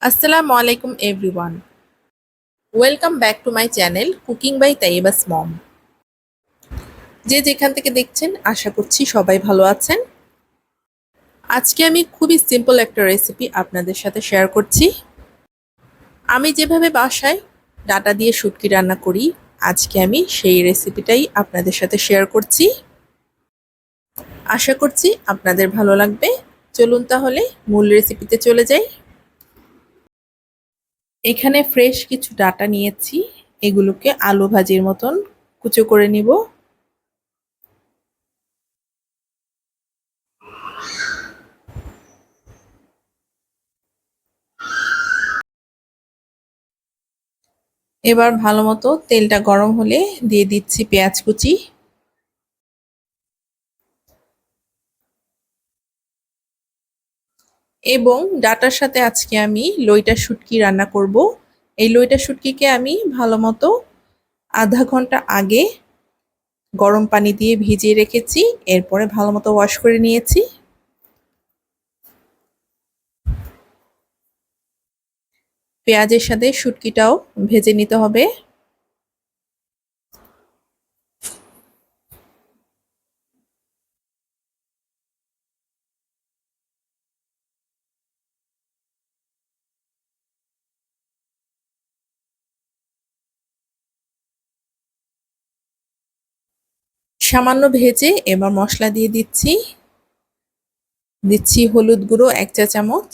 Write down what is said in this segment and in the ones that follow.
Assalamu alaikum everyone. Welcome back to my channel Cooking by Tayyiba's Mom. যে যেখান থেকে দেখছেন আশা করছি সবাই ভালো আছেন। আজকে আমি খুবই সিম্পল একটা রেসিপি আপনাদের সাথে শেয়ার করছি। আমি যেভাবে বাসায় ডাটা দিয়ে শুটকি রান্না করি, আজকে আমি সেই রেসিপিটাই আপনাদের সাথে শেয়ার করছি। আশা করছি আপনাদের ভালো লাগবে। চলুন তাহলে মূল রেসিপিতে চলে যাই। এখানে ফ্রেশ কিছু ডাটা নিয়েছি, এগুলোকে আলু ভাজির মতন কুচো করে নিব। এবার ভালো মতো তেলটা গরম হলে দিয়ে দিচ্ছি পেঁয়াজ কুচি এবং ডাটার সাথে আজকে আমি লইটা শুটকি রান্না করব। এই লইটা শুটকিকে আমি ভালো মতো আধা ঘন্টা আগে গরম পানি দিয়ে ভিজিয়ে রেখেছি, এরপরে ভালো মতো ওয়াশ করে নিয়েছি। পেঁয়াজের সাথে শুটকিটাও ভেজে নিতে হবে। সামান্য ভেজে এবার মশলা দিয়ে দিচ্ছি হলুদ গুঁড়ো 1 চা চামচ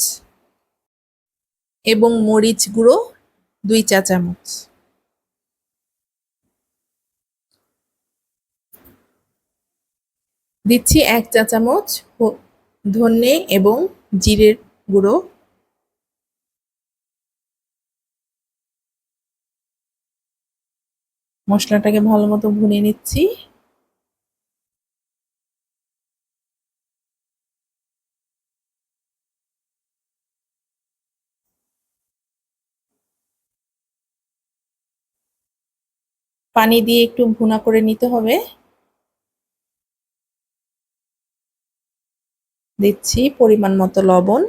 এবং মরিচ গুঁড়ো 2 চা চামচ। দিচ্ছি 1 চা চামচ ধনে এবং জিরের গুঁড়ো। মশলাটাকে ভালো মতো ভুনে নিচ্ছি। পানি দিয়ে একটু ভুনা করে নিতে হবে। দিচ্ছি পরিমাণ মতো লবণ।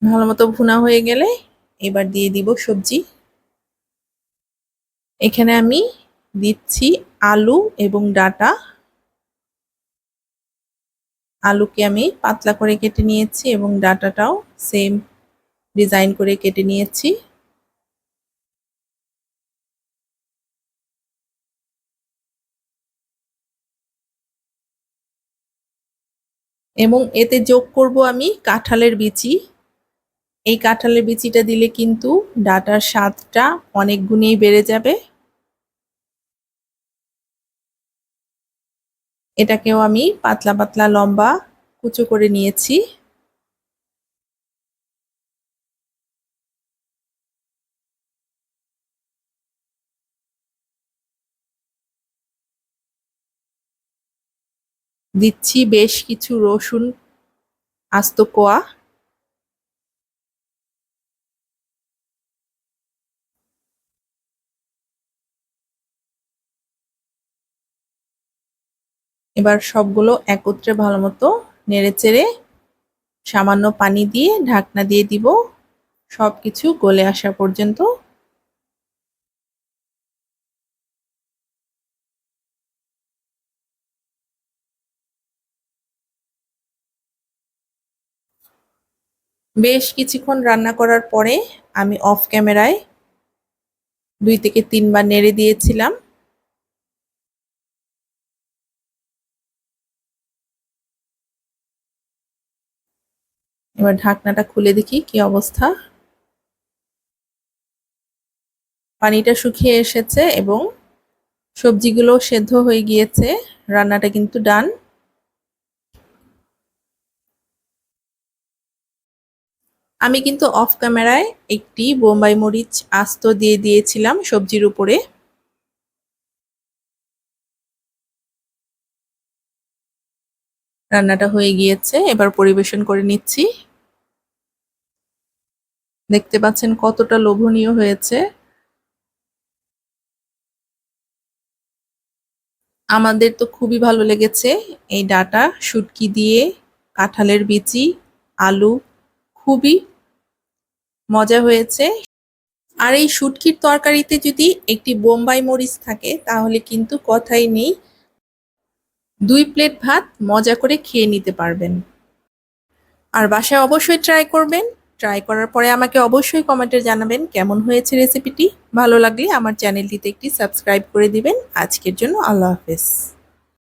ভালো মতো ভুনা হয়ে গেলে এবার দিয়ে দিব সবজি। এখানে আমি দিচ্ছি আলু এবং ডাটা। আলুকে আমি পাতলা করে কেটে নিয়েছি এবং ডাটাটাও সেম ডিজাইন করে কেটে নিয়েছি। এবং এতে যোগ করব আমি কাঁঠালের বিচি। এই কাঁঠালের বিচিটা দিলে কিন্তু ডাটার স্বাদটা অনেক গুণেই বেড়ে যাবে। এটাকেও আমি পাতলা পাতলা লম্বা কুচো করে নিয়েছি। দিচ্ছি বেশ কিছু রসুন আস্ত কোয়া। এবার সবগুলো একত্রে ভালো মতো নেড়েচেড়ে সামান্য পানি দিয়ে ঢাকনা দিয়ে দিব সবকিছু গলে আসা পর্যন্ত। বেশ কিছুক্ষণ রান্না করার পরে আমি অফ ক্যামেরায় 2 থেকে 3 বার নেড়ে দিয়েছিলাম। এবার ঢাকনাটা খুলে দেখি কি অবস্থা। পানিটা শুকিয়ে এসেছে এবং সবজিগুলো সেদ্ধ হয়ে গিয়েছে। রান্নাটা কিন্তু ডান। আমি কিন্তু অফ ক্যামেরায় একটি বোম্বাই মরিচ আস্ত দিয়ে দিয়েছিলাম সবজির উপরে। রান্নাটা হয়ে গিয়েছে, এবার পরিবেশন করে নিচ্ছি। দেখতে পাচ্ছেন কতটা লোভনীয় হয়েছে। আমাদের তো খুবই ভালো লেগেছে এই ডাটা শুটকি দিয়ে কাঁঠালের বিচি আলু খুবই মজা হয়েছে। আর এই শুটকির তরকারিতে যদি একটি বোম্বাই মরিচ থাকে তাহলে কিন্তু কথাই নেই, 2 প্লেট ভাত মজা করে খেয়ে নিতে পারবেন। আর বাসায় অবশ্যই ট্রাই করবেন। ট্রাই করার পরে আমাকে অবশ্যই কমেন্টে জানাবেন কেমন হয়েছে রেসিপিটি। ভালো লাগলে আমার চ্যানেলটিতে একটি সাবস্ক্রাইব করে দিবেন। আজকের জন্য আল্লাহ হাফেজ।